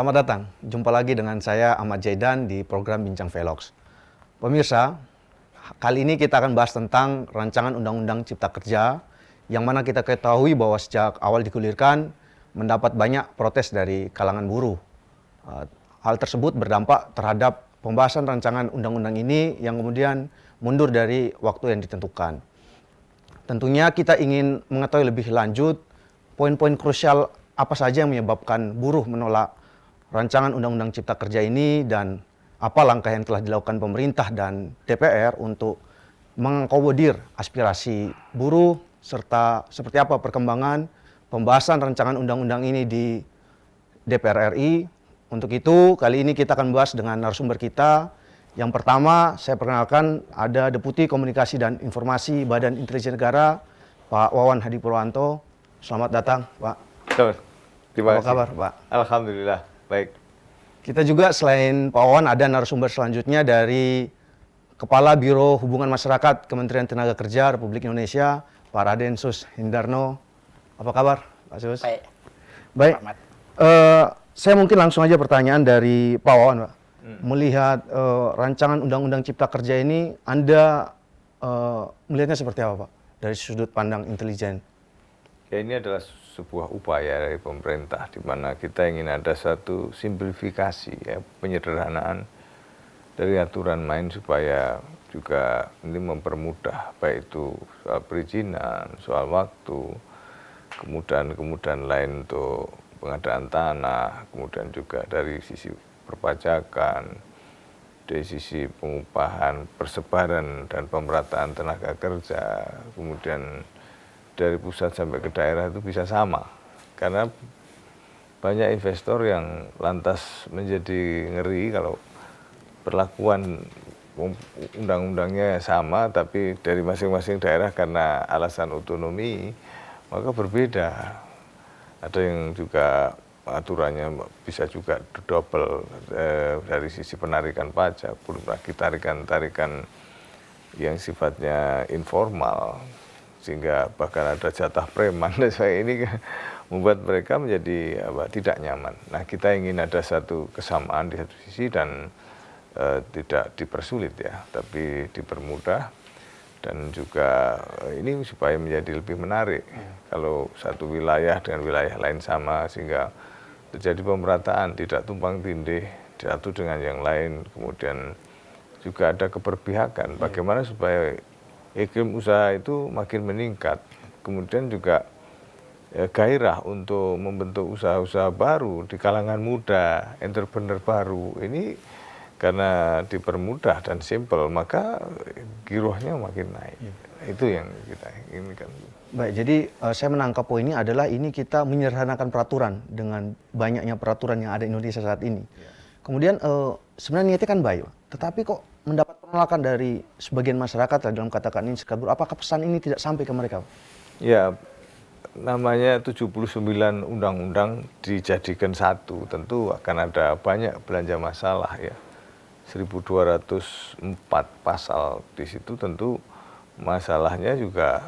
Selamat datang, jumpa lagi dengan saya Ahmad Jaidan di program Bincang Velox. Pemirsa, kali ini kita akan bahas tentang rancangan Undang-Undang Cipta Kerja yang mana kita ketahui bahwa sejak awal digulirkan mendapat banyak protes dari kalangan buruh. Hal tersebut berdampak terhadap pembahasan rancangan undang-undang ini yang kemudian mundur dari waktu yang ditentukan. Tentunya kita ingin mengetahui lebih lanjut poin-poin krusial apa saja yang menyebabkan buruh menolak rancangan Undang-Undang Cipta Kerja ini dan apa langkah yang telah dilakukan pemerintah dan DPR untuk mengakomodir aspirasi buruh serta seperti apa perkembangan pembahasan rancangan undang-undang ini di DPR RI. Untuk itu, kali ini kita akan membahas dengan narasumber kita. Yang pertama, saya perkenalkan ada Deputi Komunikasi dan Informasi Badan Intelijen Negara, Pak Wawan Hadi Purwanto. Selamat datang, Pak. Terima kasih. Apa kabar, Pak? Alhamdulillah, baik. Kita juga selain Pak Wawan ada narasumber selanjutnya dari Kepala Biro Hubungan Masyarakat Kementerian Tenaga Kerja Republik Indonesia, Pak Raden Sus Hindarno. Apa kabar, Pak Sus? Baik. Baik. Saya mungkin langsung aja pertanyaan dari Pak Wawan, Pak. Melihat rancangan Undang-Undang Cipta Kerja ini, Anda melihatnya seperti apa, Pak? Dari sudut pandang intelijen. Ya, ini adalah sebuah upaya dari pemerintah di mana kita ingin ada satu simplifikasi, ya, penyederhanaan dari aturan main supaya juga ini mempermudah baik itu soal perizinan, soal waktu, kemudahan lain untuk pengadaan tanah, kemudian juga dari sisi perpajakan, dari sisi pengupahan, persebaran dan pemerataan tenaga kerja, kemudian dari pusat sampai ke daerah itu bisa sama. Karena banyak investor yang lantas menjadi ngeri kalau perlakuan undang-undangnya sama, tapi dari masing-masing daerah karena alasan otonomi, maka berbeda. Ada yang juga aturannya bisa juga double dari sisi penarikan pajak, belum lagi tarikan yang sifatnya informal, sehingga bahkan ada jatah preman dan saya ini membuat mereka menjadi tidak nyaman. Nah, kita ingin ada satu kesamaan di satu sisi dan tidak dipersulit, ya, tapi dipermudah dan juga ini supaya menjadi lebih menarik. Kalau satu wilayah dengan wilayah lain sama sehingga terjadi pemerataan, tidak tumpang tindih satu dengan yang lain, kemudian juga ada keberpihakan. Bagaimana supaya iklim usaha itu makin meningkat, kemudian juga gairah untuk membentuk usaha-usaha baru di kalangan muda, entrepreneur baru. Ini karena dipermudah dan simple, maka girohnya makin naik. Itu yang kita inginkan. Baik, jadi saya menangkap poinnya adalah ini kita menyederhanakan peraturan dengan banyaknya peraturan yang ada di Indonesia saat ini. Kemudian sebenarnya niatnya kan baik, tetapi kok mendapat penolakan dari sebagian masyarakat dalam katakan ini sekabur. Apakah pesan ini tidak sampai ke mereka? Ya, namanya 79 undang-undang dijadikan satu, tentu akan ada banyak belanja masalah, ya. 1204 pasal di situ, tentu masalahnya juga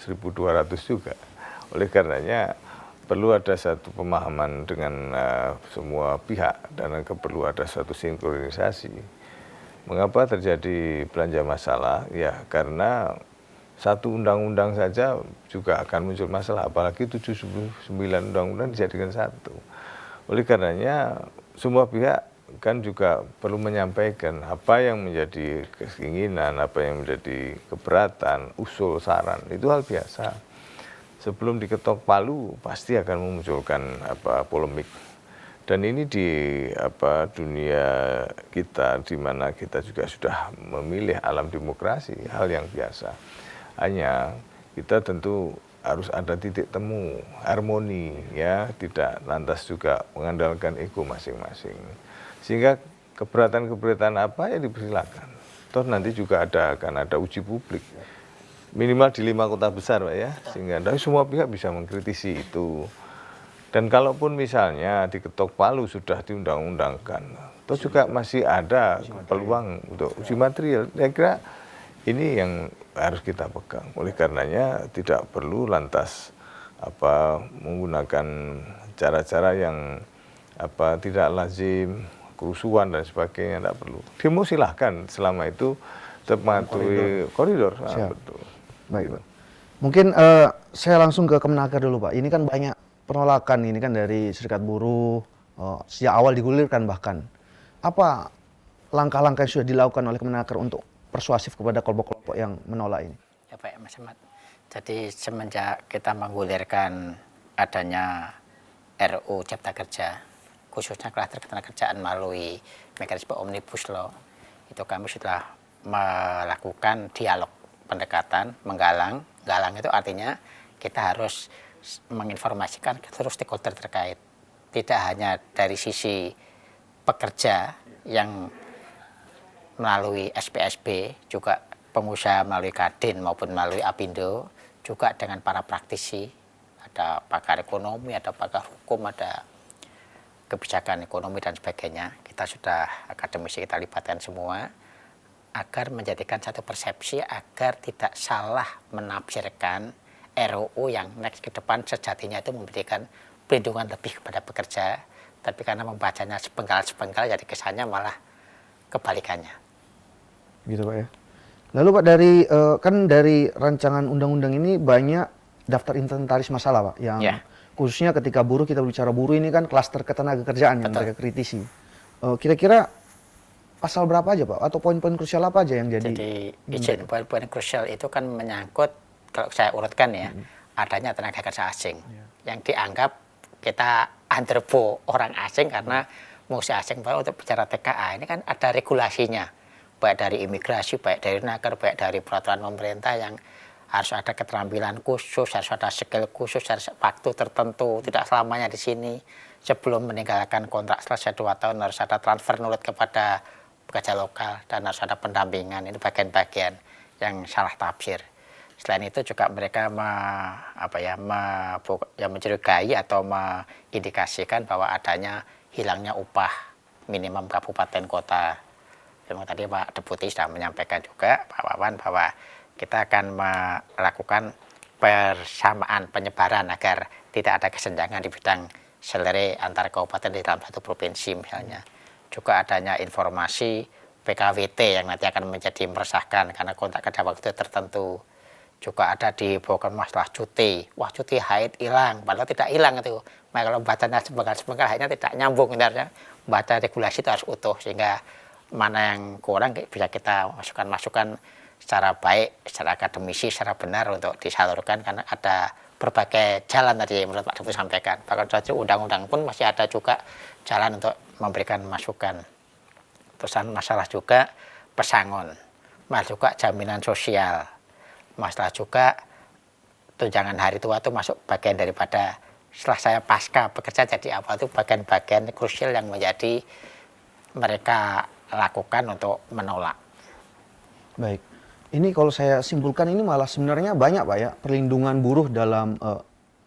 1200 juga. Oleh karenanya perlu ada satu pemahaman dengan semua pihak dan perlu ada satu sinkronisasi. Mengapa terjadi belanja masalah? Ya, karena satu undang-undang saja juga akan muncul masalah, apalagi 79 undang-undang dijadikan satu. Oleh karenanya semua pihak kan juga perlu menyampaikan apa yang menjadi keinginan, apa yang menjadi keberatan, usul, saran. Itu hal biasa. Sebelum diketok palu pasti akan memunculkan polemik. Dan ini di dunia kita, di mana kita juga sudah memilih alam demokrasi, hal yang biasa. Hanya kita tentu harus ada titik temu, harmoni, ya, tidak lantas juga mengandalkan ego masing-masing. Sehingga keberatan-keberatan apa ya dipersilakan. Toh nanti juga akan ada uji publik. Minimal di 5 kota besar, Pak, ya, sehingga semua pihak bisa mengkritisi itu. Dan kalaupun misalnya diketok palu sudah diundang-undangkan, terus juga masih ada peluang untuk uji material. Saya kira ini yang harus kita pegang. Oleh karenanya tidak perlu lantas menggunakan cara-cara yang tidak lazim, kerusuhan dan sebagainya, tidak perlu. Demo silahkan selama itu tetap mematuhi koridor. Siap. Betul. Baik, Pak. Mungkin saya langsung ke Kemenaker dulu, Pak. Ini kan banyak penolakan ini kan dari serikat buruh, sejak awal digulirkan bahkan. Apa langkah-langkah yang sudah dilakukan oleh Kemenaker untuk persuasif kepada kelompok-kelompok yang menolak ini? Ya Pak Mas Ahmad. Jadi semenjak kita menggulirkan adanya RUU Cipta Kerja, khususnya klaster ketenagakerjaan melalui mekanisme Omnibus Law, itu kami sudah melakukan dialog pendekatan, menggalang itu artinya kita harus menginformasikan ke seluruh stakeholder terkait, tidak hanya dari sisi pekerja yang melalui SPSB, juga pengusaha melalui Kadin maupun melalui Apindo, juga dengan para praktisi, ada pakar ekonomi, ada pakar hukum, ada kebijakan ekonomi dan sebagainya. Kita sudah akademisi, kita libatkan semua agar menjadikan satu persepsi agar tidak salah menafsirkan RUU yang next ke depan sejatinya itu memberikan perlindungan lebih kepada pekerja, tapi karena membacanya sepenggal-sepenggal jadi kesannya malah kebalikannya. Gitu, Pak ya. Lalu Pak, dari rancangan undang-undang ini banyak daftar inventaris masalah, Pak, yang khususnya ketika buruh, kita bicara buruh ini kan klaster ketenagakerjaan yang mereka kritisi. Kira-kira pasal berapa aja, Pak? Atau poin-poin krusial apa aja yang jadi? Jadi izin poin-poin krusial itu kan menyangkut, kalau saya urutkan ya, adanya tenaga kerja asing yang dianggap kita underbo orang asing karena musuh asing. Bahwa untuk bicara TKA ini kan ada regulasinya, baik dari imigrasi, baik dari naker, baik dari peraturan pemerintah yang harus ada keterampilan khusus, harus ada skill khusus, harus waktu tertentu, tidak selamanya di sini. Sebelum meninggalkan kontrak selesai 2 tahun harus ada transfer nurut kepada pekerja lokal dan harus ada pendampingan. Ini bagian-bagian yang salah tafsir. Selain itu juga mereka mencurigai atau mengindikasikan bahwa adanya hilangnya upah minimum kabupaten kota. Memang tadi Pak Deputi sudah menyampaikan juga, Pak Wawan, bahwa kita akan melakukan persamaan penyebaran agar tidak ada kesenjangan di bidang salary antar kabupaten di dalam satu provinsi misalnya. Juga adanya informasi PKWT yang nanti akan menjadi meresahkan karena kontrak kerja waktu tertentu. Juga ada dibawakan masalah cuti. Wah, cuti haid hilang, padahal tidak hilang itu. Nah, kalau bacanya sepenggal-sepenggal akhirnya tidak nyambung. Sebenarnya baca regulasi itu harus utuh, sehingga mana yang kurang bisa kita masukkan secara baik, secara akademisi, secara benar untuk disalurkan, karena ada berbagai jalan tadi menurut Pak Deputi sampaikan. Bahkan saja undang-undang pun masih ada juga jalan untuk memberikan masukan. Terusan masalah juga pesangon, masalah juga jaminan sosial, masalah juga tunjangan hari tua itu masuk bagian daripada setelah saya pasca bekerja jadi apa, itu bagian-bagian krusial yang menjadi mereka lakukan untuk menolak. Baik. Ini kalau saya simpulkan ini malah sebenarnya banyak, Pak ya, perlindungan buruh dalam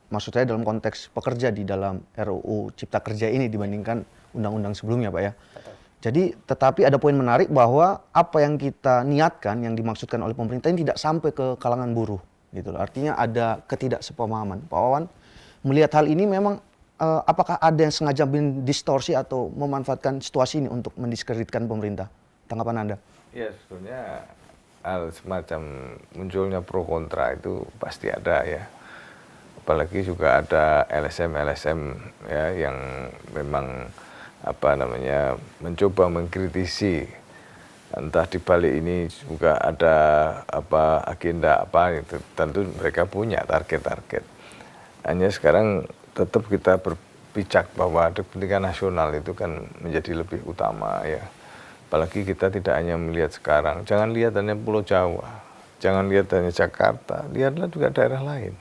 maksud saya dalam konteks pekerja di dalam RUU Cipta Kerja ini dibandingkan undang-undang sebelumnya, Pak ya. Betul. Jadi tetapi ada poin menarik bahwa apa yang kita niatkan, yang dimaksudkan oleh pemerintah ini tidak sampai ke kalangan buruh, gitu loh. Artinya ada ketidaksepemahaman. Pak Wawan melihat hal ini memang apakah ada yang sengaja mendistorsi atau memanfaatkan situasi ini untuk mendiskreditkan pemerintah? Tanggapan Anda? Ya, sebetulnya hal semacam munculnya pro kontra itu pasti ada ya. Apalagi juga ada LSM ya yang memang mencoba mengkritisi, entah di balik ini juga ada agenda itu, tentu mereka punya target-target. Hanya sekarang tetap kita berpijak bahwa kepentingan nasional itu kan menjadi lebih utama ya. Apalagi kita tidak hanya melihat sekarang, jangan lihat hanya Pulau Jawa, jangan lihat hanya Jakarta, lihatlah juga daerah lain.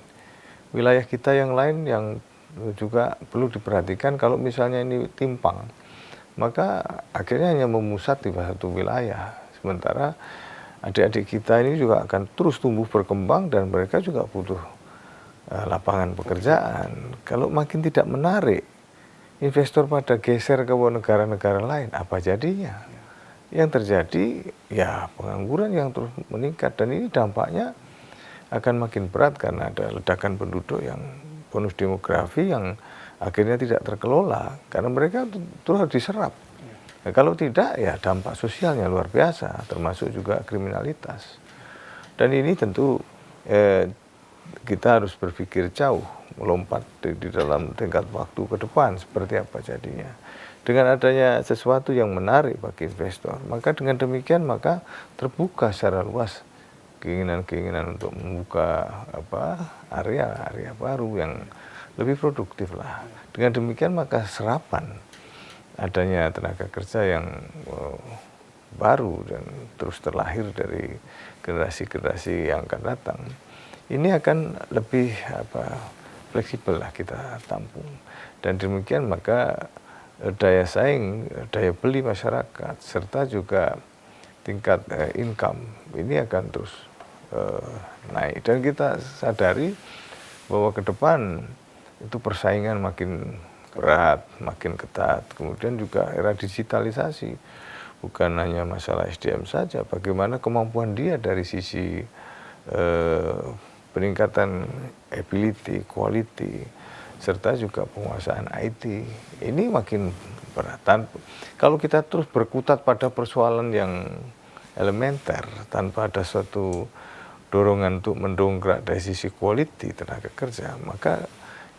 Wilayah kita yang lain yang juga perlu diperhatikan. Kalau misalnya ini timpang, maka akhirnya hanya memusat di satu wilayah. Sementara adik-adik kita ini juga akan terus tumbuh berkembang dan mereka juga butuh lapangan pekerjaan. Kalau makin tidak menarik, investor pada geser ke negara-negara lain, apa jadinya? Yang terjadi ya pengangguran yang terus meningkat, dan ini dampaknya akan makin berat karena ada ledakan penduduk yang bonus demografi yang akhirnya tidak terkelola karena mereka itu harus diserap. Nah, kalau tidak ya dampak sosialnya luar biasa, termasuk juga kriminalitas. Dan ini tentu kita harus berpikir jauh, melompat di dalam tingkat waktu ke depan seperti apa jadinya. Dengan adanya sesuatu yang menarik bagi investor, maka dengan demikian maka terbuka secara luas keinginan-keinginan untuk membuka area-area baru yang lebih produktif lah. Dengan demikian maka serapan adanya tenaga kerja yang baru dan terus terlahir dari generasi-generasi yang akan datang, ini akan lebih fleksibel lah kita tampung. Dan demikian maka daya saing, daya beli masyarakat, serta juga tingkat income ini akan terus naik. Dan kita sadari bahwa ke depan itu persaingan makin berat, makin ketat. Kemudian juga era digitalisasi, bukan hanya masalah SDM saja, bagaimana kemampuan dia dari sisi peningkatan ability, quality, serta juga penguasaan IT. Ini makin berat. Kalau kita terus berkutat pada persoalan yang elementer, tanpa ada suatu dorongan untuk mendongkrak dari sisi quality tenaga kerja, maka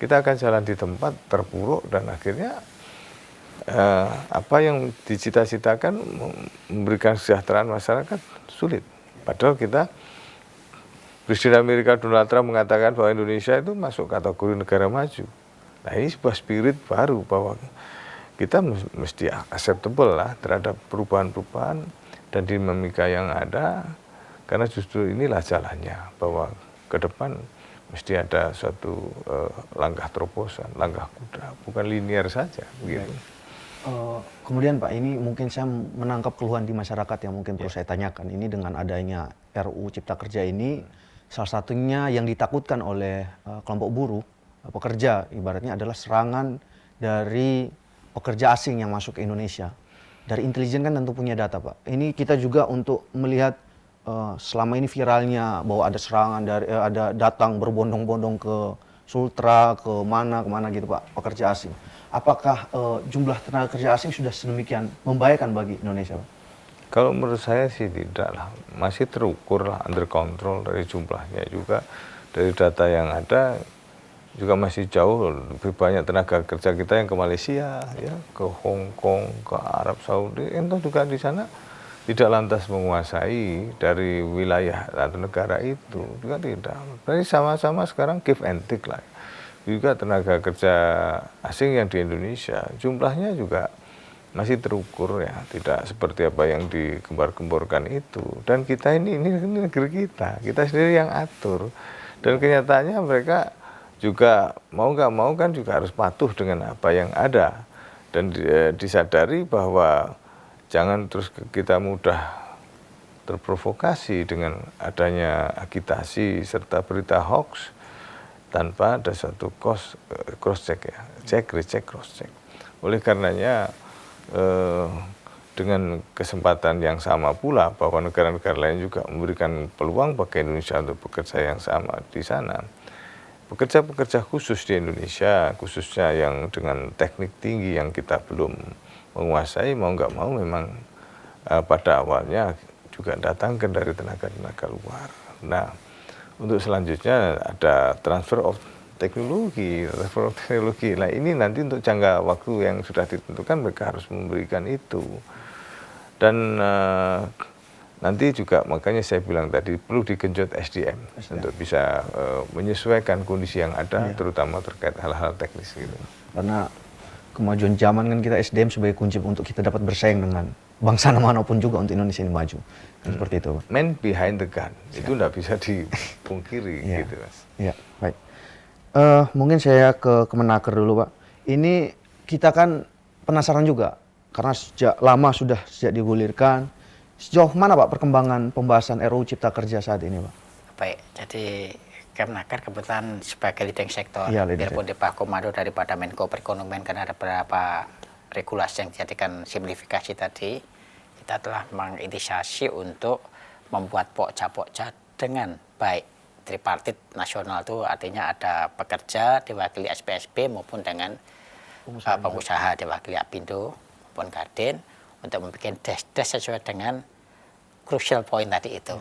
kita akan jalan di tempat terpuruk dan akhirnya apa yang dicita-citakan memberikan kesejahteraan masyarakat sulit. Padahal Presiden Amerika Donald Trump mengatakan bahwa Indonesia itu masuk kategori negara maju. Nah, ini sebuah spirit baru bahwa kita mesti acceptable lah terhadap perubahan-perubahan dan dinamika yang ada, karena justru inilah jalannya, bahwa ke depan mesti ada suatu langkah terobosan, langkah kuda, bukan linear saja begitu. Kemudian Pak, ini mungkin saya menangkap keluhan di masyarakat yang mungkin perlu saya tanyakan. Ini dengan adanya RUU Cipta Kerja ini, salah satunya yang ditakutkan oleh kelompok buruh, pekerja, ibaratnya adalah serangan dari pekerja asing yang masuk ke Indonesia. Dari intelijen kan tentu punya data Pak. Ini kita juga untuk melihat selama ini viralnya bahwa ada serangan dari ada datang berbondong-bondong ke Sultra, kemana gitu Pak, pekerja asing. Apakah jumlah tenaga kerja asing sudah sedemikian membahayakan bagi Indonesia Pak? Kalau menurut saya sih tidak lah, masih terukur lah, under control dari jumlahnya juga, dari data yang ada juga masih jauh lebih banyak tenaga kerja kita yang ke Malaysia, ya, ke Hong Kong, ke Arab Saudi, entah juga di sana tidak lantas menguasai dari wilayah atau negara itu, juga tidak. Jadi sama-sama sekarang give and take lah. Juga tenaga kerja asing yang di Indonesia jumlahnya juga masih terukur ya, tidak seperti apa yang digembar-gemborkan itu. Dan kita ini negeri kita sendiri yang atur. Dan kenyataannya mereka juga mau nggak mau kan juga harus patuh dengan apa yang ada. Dan disadari bahwa jangan terus kita mudah terprovokasi dengan adanya agitasi serta berita hoax tanpa ada suatu cross check ya, recheck, cross check. Oleh karenanya dengan kesempatan yang sama pula bahwa negara-negara lain juga memberikan peluang bagi Indonesia untuk bekerja yang sama di sana. Pekerja-pekerja khusus di Indonesia, khususnya yang dengan teknik tinggi yang kita belum menguasai, mau nggak mau memang pada awalnya juga datangkan dari tenaga-tenaga luar. Nah, untuk selanjutnya ada transfer of teknologi. Nah, ini nanti untuk jangka waktu yang sudah ditentukan mereka harus memberikan itu. Dan nanti juga makanya saya bilang tadi perlu digenjot SDM. Untuk bisa menyesuaikan kondisi yang ada, terutama terkait hal-hal teknis gitu. Karena kemajuan zaman kan kita SDM sebagai kunci untuk kita dapat bersaing dengan bangsa manapun juga untuk Indonesia ini maju. Kan seperti itu Pak. Man behind the gun, itu nggak bisa dipungkiri gitu Mas. Iya, baik. Mungkin saya ke Kemenaker dulu Pak. Ini kita kan penasaran juga, karena sejak lama sejak digulirkan. Sejauh mana Pak perkembangan pembahasan RUU Cipta Kerja saat ini Pak? Baik, jadi Kemenaker kebetulan sebagai leading sektor, biarpun di bawah komando daripada Menko Perekonomian, karena ada beberapa regulasi yang dijadikan simplifikasi tadi, kita telah menginisiasi untuk membuat pokja-pokja dengan baik tripartit nasional itu artinya ada pekerja diwakili SPSB maupun dengan pengusaha diwakili Apindo maupun Kadin untuk membuat des-des sesuai dengan crucial point tadi itu.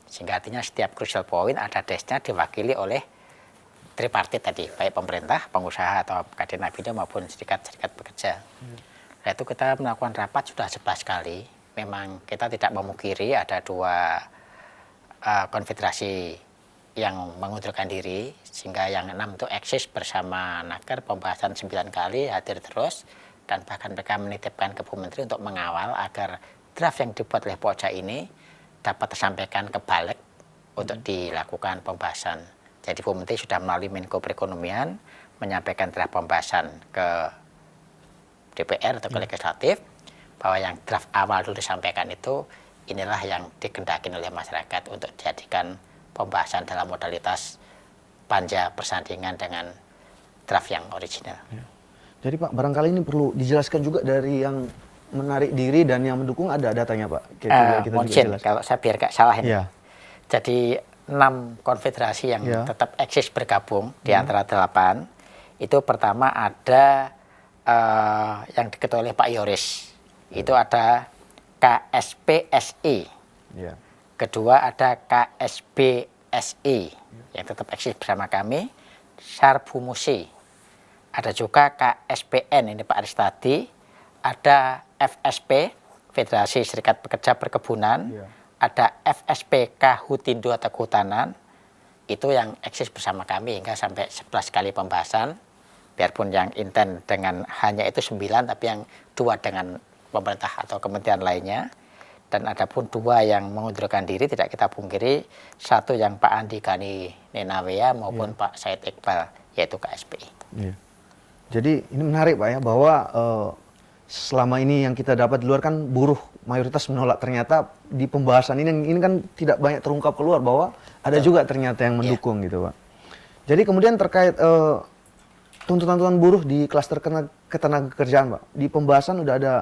Sehingga artinya setiap crucial point ada desnya diwakili oleh tripartit tadi, baik pemerintah, pengusaha atau Kadin Apindo maupun serikat-serikat pekerja. Nah, itu kita melakukan rapat sudah 11 kali. Memang kita tidak memungkiri ada 2 konfederasi yang mengundurkan diri, sehingga yang 6 itu eksis bersama Naker, pembahasan 9 kali, hadir terus, dan bahkan mereka menitipkan ke Bu Menteri untuk mengawal agar draft yang dibuat oleh Pokja ini dapat tersampaikan ke Balik untuk dilakukan pembahasan. Jadi Bu Menteri sudah melalui Menko Perekonomian menyampaikan draft pembahasan ke DPR atau ke legislatif, bahwa yang draft awal dulu disampaikan itu inilah yang dikehendaki oleh masyarakat untuk dijadikan pembahasan dalam modalitas panja persandingan dengan draft yang original. Jadi Pak, barangkali ini perlu dijelaskan juga dari yang menarik diri dan yang mendukung, ada datanya Pak? Mungkin kalau saya biar gak salah ini. Ya. Jadi 6 konfederasi yang tetap eksis bergabung di antara 8, itu pertama ada yang diketuai oleh Pak Yoris, itu ada KSPSI. Ya. Kedua ada KSBSI yang tetap eksis bersama kami, Sarbumusi. Ada juga KSPN, ini Pak Aris tadi. Ada FSP, Federasi Serikat Pekerja Perkebunan. Ada FSPK Hutindo atau Kehutanan. Itu yang eksis bersama kami hingga sampai 11 kali pembahasan. Biarpun yang intent dengan hanya itu 9, tapi yang 2 dengan pemerintah atau kementerian lainnya. Dan ada pun 2 yang mengundurkan diri, tidak kita pungkiri, 1 yang Pak Andi Gani Nenawea maupun Pak Said Iqbal, yaitu KSPI. Jadi ini menarik Pak ya, bahwa selama ini yang kita dapat di luar kan buruh mayoritas menolak, ternyata di pembahasan ini kan tidak banyak terungkap keluar bahwa ada juga ternyata yang mendukung gitu Pak. Jadi kemudian terkait tuntutan-tuntutan buruh di klaster ketenagakerjaan Pak, di pembahasan udah ada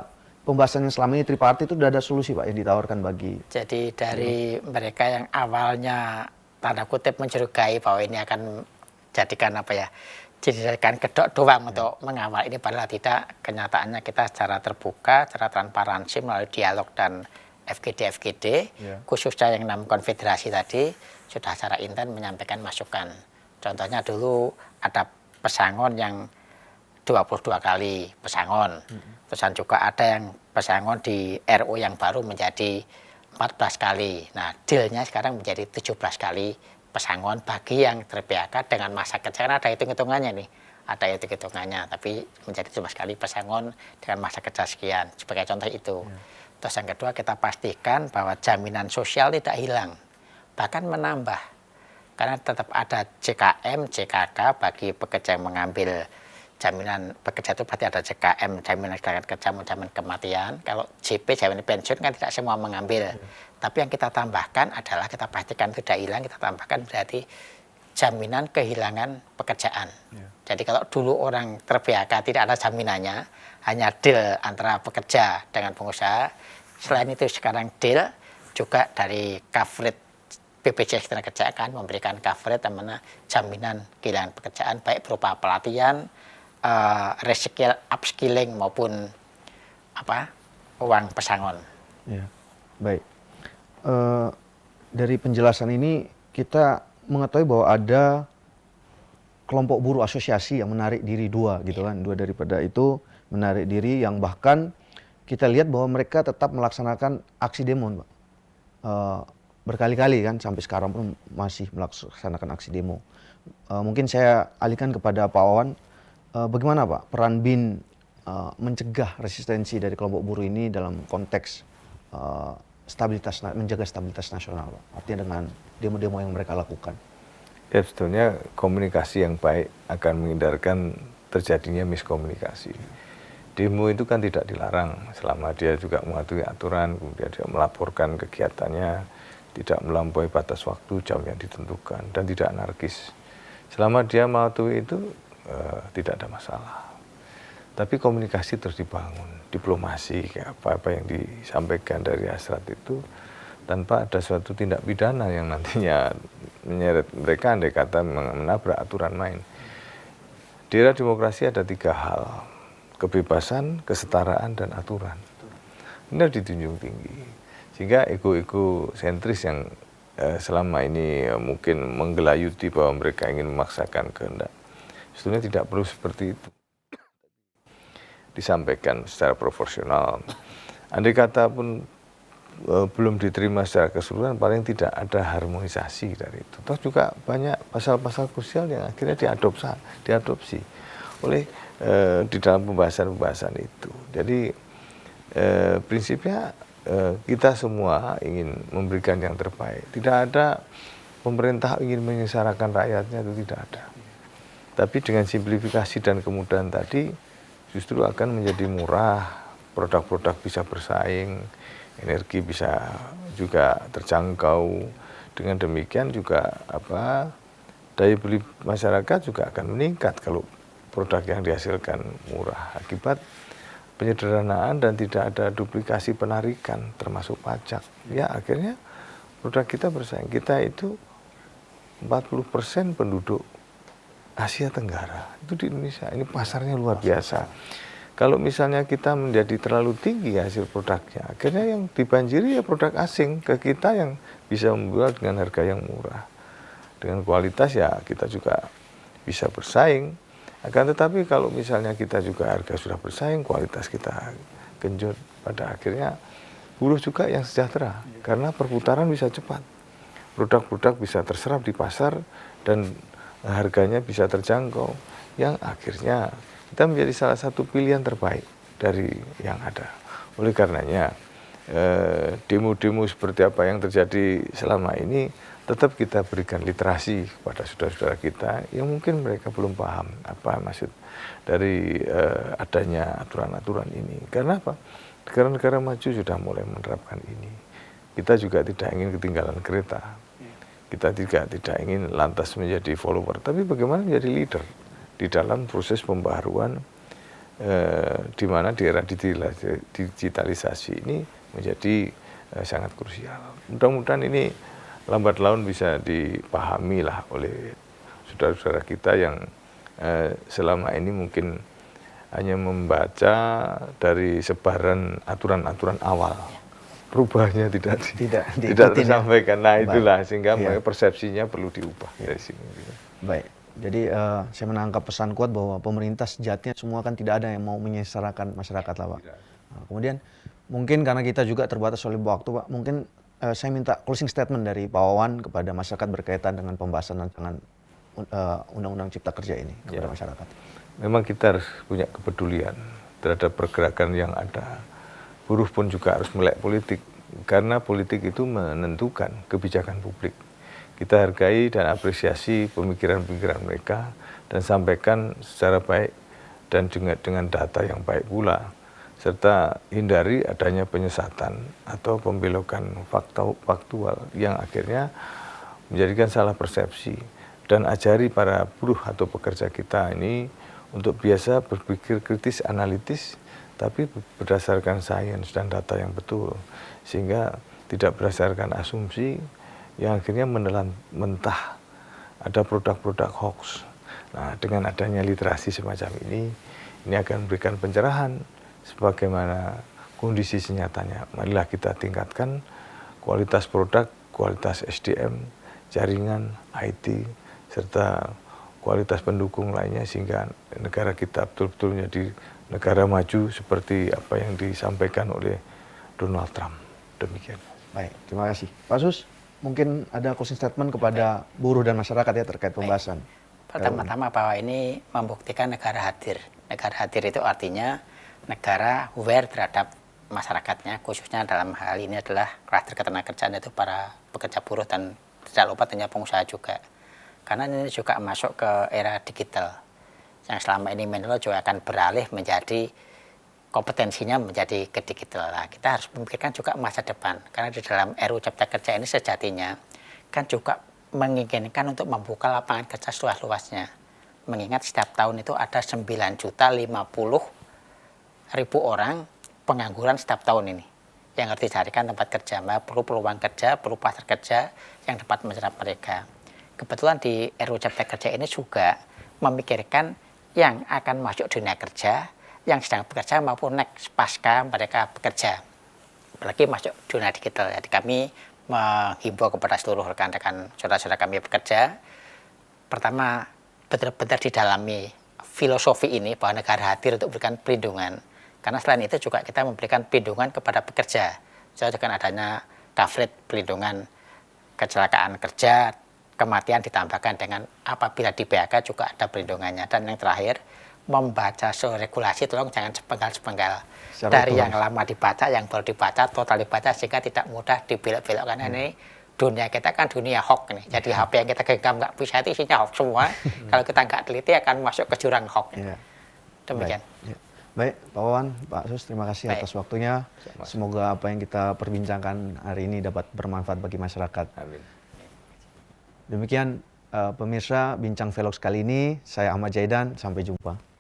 pembahasan yang selama ini tripartit, itu udah ada solusi Pak yang ditawarkan bagi. Jadi dari mereka yang awalnya tanda kutip mencurigai bahwa ini akan jadikan dijadikan kedok doang untuk mengawal ini, padahal tidak. Kenyataannya kita secara terbuka, secara transparansi melalui dialog dan FGD, khususnya yang 6 konfederasi tadi sudah secara intent menyampaikan masukan. Contohnya dulu ada pesangon yang 22 kali pesangon. Terusan juga ada yang pesangon di RU yang baru menjadi 14 kali. Nah, dealnya sekarang menjadi 17 kali pesangon bagi yang ter-PHK dengan masa kerja. Karena ada hitung-hitungannya nih. Ada hitung-hitungannya, tapi menjadi 17 kali pesangon dengan masa kerja sekian. Sebagai contoh itu. Terus yang kedua, kita pastikan bahwa jaminan sosial tidak hilang. Bahkan menambah. Karena tetap ada JKM, JKK bagi pekerja yang mengambil jaminan pekerja, itu berarti ada JKM, jaminan ketenaga kerja, jaminan kematian. Kalau JP, jaminan pensiun kan tidak semua mengambil. Tapi yang kita tambahkan adalah kita pastikan tidak hilang, kita tambahkan berarti jaminan kehilangan pekerjaan. Jadi kalau dulu orang ter-PHK tidak ada jaminannya, hanya deal antara pekerja dengan pengusaha. Selain itu sekarang deal juga dari coverage BPJS Ketenagakerjaan kan memberikan coverage mana jaminan kehilangan pekerjaan baik berupa pelatihan, reskill, upskilling maupun uang pesangon. Ya, baik. Dari penjelasan ini kita mengetahui bahwa ada kelompok buruh asosiasi yang menarik diri 2 gitu kan, 2 daripada itu menarik diri yang bahkan kita lihat bahwa mereka tetap melaksanakan aksi demo, Pak. Berkali-kali kan sampai sekarang pun masih melaksanakan aksi demo. Mungkin saya alihkan kepada Pak Wawan, bagaimana Pak peran BIN mencegah resistensi dari kelompok buruh ini dalam konteks menjaga stabilitas nasional Pak? Artinya dengan demo-demo yang mereka lakukan. Ya, sebetulnya komunikasi yang baik akan menghindarkan terjadinya miskomunikasi. Demo itu kan tidak dilarang selama dia juga mematuhi aturan, kemudian dia melaporkan kegiatannya, tidak melampaui batas waktu, jam yang ditentukan, dan tidak anarkis. Selama dia mematuhi itu tidak ada masalah. Tapi komunikasi terus dibangun, diplomasi, apa yang disampaikan dari Hasrat itu tanpa ada suatu tindak pidana yang nantinya menyeret mereka andai kata menabrak aturan main. Di era demokrasi ada 3 hal, kebebasan, kesetaraan, dan aturan. Ini harus dijunjung tinggi. Sehingga ego-ego sentris yang selama ini mungkin menggelayuti bahwa mereka ingin memaksakan kehendak, sebetulnya tidak perlu seperti itu. Disampaikan secara proporsional. Andai kata pun belum diterima secara keseluruhan, paling tidak ada harmonisasi dari itu. Toh juga banyak pasal-pasal krusial yang akhirnya diadopsi oleh di dalam pembahasan-pembahasan itu. Jadi prinsipnya kita semua ingin memberikan yang terbaik. Tidak ada pemerintah ingin menyengsarakan rakyatnya, itu tidak ada. Tapi dengan simplifikasi dan kemudahan tadi justru akan menjadi murah, produk-produk bisa bersaing, energi bisa juga terjangkau. Dengan demikian juga daya beli masyarakat juga akan meningkat kalau produk yang dihasilkan murah, akibat penyederhanaan dan tidak ada duplikasi penarikan termasuk pajak. Ya akhirnya produk kita bersaing. Kita itu 40% penduduk Asia Tenggara itu di Indonesia. Ini pasarnya luar biasa. Kalau misalnya kita menjadi terlalu tinggi hasil produknya, akhirnya yang dibanjiri ya produk asing ke kita yang bisa memjual dengan harga yang murah. Dengan kualitas ya kita juga bisa bersaing. Akan tetapi kalau misalnya kita juga harga sudah bersaing, kualitas kita genjot, pada akhirnya buruh juga yang sejahtera. Karena perputaran bisa cepat. Produk-produk bisa terserap di pasar dan harganya bisa terjangkau. Yang akhirnya kita menjadi salah satu pilihan terbaik dari yang ada. Oleh karenanya, demo-demo seperti apa yang terjadi selama ini, tetap kita berikan literasi kepada saudara-saudara kita yang mungkin mereka belum paham apa maksud dari adanya aturan-aturan ini. Karena apa? Negara-negara maju sudah mulai menerapkan ini. Kita juga tidak ingin ketinggalan kereta. Kita juga tidak ingin lantas menjadi follower, tapi bagaimana menjadi leader di dalam proses pembaharuan di mana di era digitalisasi ini menjadi sangat krusial. Mudah-mudahan ini lambat laun bisa dipahami lah oleh saudara-saudara kita yang selama ini mungkin hanya membaca dari sebaran aturan-aturan awal. Perubahannya tidak tersampaikan. Nah itulah sehingga persepsinya perlu diubah dari sini. Baik. Jadi saya menangkap pesan kuat bahwa pemerintah sejatinya semua kan tidak ada yang mau menyengsarakan masyarakat lah Pak. Nah, kemudian mungkin karena kita juga terbatas oleh waktu Pak, mungkin saya minta closing statement dari Pak Wawan kepada masyarakat berkaitan dengan pembahasan rancangan Undang-Undang Cipta Kerja ini kepada masyarakat. Memang kita harus punya kepedulian terhadap pergerakan yang ada. Buruh pun juga harus melek politik, karena politik itu menentukan kebijakan publik. Kita hargai dan apresiasi pemikiran-pemikiran mereka dan sampaikan secara baik dan dengan data yang baik pula, serta hindari adanya penyesatan atau pembelokan faktual yang akhirnya menjadikan salah persepsi, dan ajari para buruh atau pekerja kita ini untuk biasa berpikir kritis analitis tapi berdasarkan sains dan data yang betul, sehingga tidak berdasarkan asumsi yang akhirnya menelan mentah ada produk-produk hoax. Nah, dengan adanya literasi semacam ini akan memberikan pencerahan sebagaimana kondisi senyatanya. Marilah kita tingkatkan kualitas produk, kualitas SDM, jaringan, IT, serta kualitas pendukung lainnya sehingga negara kita betul-betul menjadi negara maju seperti apa yang disampaikan oleh Donald Trump. Demikian. Baik, terima kasih. Pak Sus, mungkin ada closing statement kepada buruh dan masyarakat ya terkait pembahasan. Pertama-tama bahwa ini membuktikan negara hadir. Negara hadir itu artinya negara aware terhadap masyarakatnya, khususnya dalam hal ini adalah klaster ketenagakerjaan, yaitu para pekerja buruh dan tidak lupa tentunya pengusaha juga. Karena ini juga masuk ke era digital yang selama ini manual juga akan beralih menjadi kompetensinya menjadi ke digital. Nah, kita harus memikirkan juga masa depan, karena di dalam RUU Cipta Kerja ini sejatinya kan juga menginginkan untuk membuka lapangan kerja seluas-luasnya. Mengingat setiap tahun itu ada 9.050.000 orang pengangguran setiap tahun ini. yang harus dicarikan tempat kerja, perlu peluang kerja, perlu pasar kerja yang dapat menyerap mereka. Kebetulan di RUU Cipta Kerja ini juga memikirkan yang akan masuk dunia kerja, yang sedang bekerja maupun next pasca mereka bekerja, apalagi masuk dunia digital. Jadi kami menghimbau kepada seluruh rekan-rekan saudara-saudara kami bekerja, pertama benar-benar didalami filosofi ini bahwa negara hadir untuk memberikan perlindungan. Karena selain itu juga kita memberikan perlindungan kepada pekerja. Jadi dengan adanya coverage perlindungan kecelakaan kerja, kematian ditambahkan dengan apabila di PHK juga ada perlindungannya. Dan yang terakhir, membaca soal regulasi tolong jangan sepenggal-sepenggal. Dari yang lama dibaca, yang baru dibaca, total dibaca sehingga tidak mudah dibelok-belok. Karena ini dunia kita kan dunia hoax nih. Jadi HP yang kita genggam nggak bisa itu isinya hoax semua. Kalau kita nggak teliti akan masuk ke jurang hoax. Demikian. Baik, Pak Wawan, Pak Sus, terima kasih atas waktunya. Semoga apa yang kita perbincangkan hari ini dapat bermanfaat bagi masyarakat. Amin. Demikian pemirsa Bincang Velox kali ini, saya Ahmad Jaidan, sampai jumpa.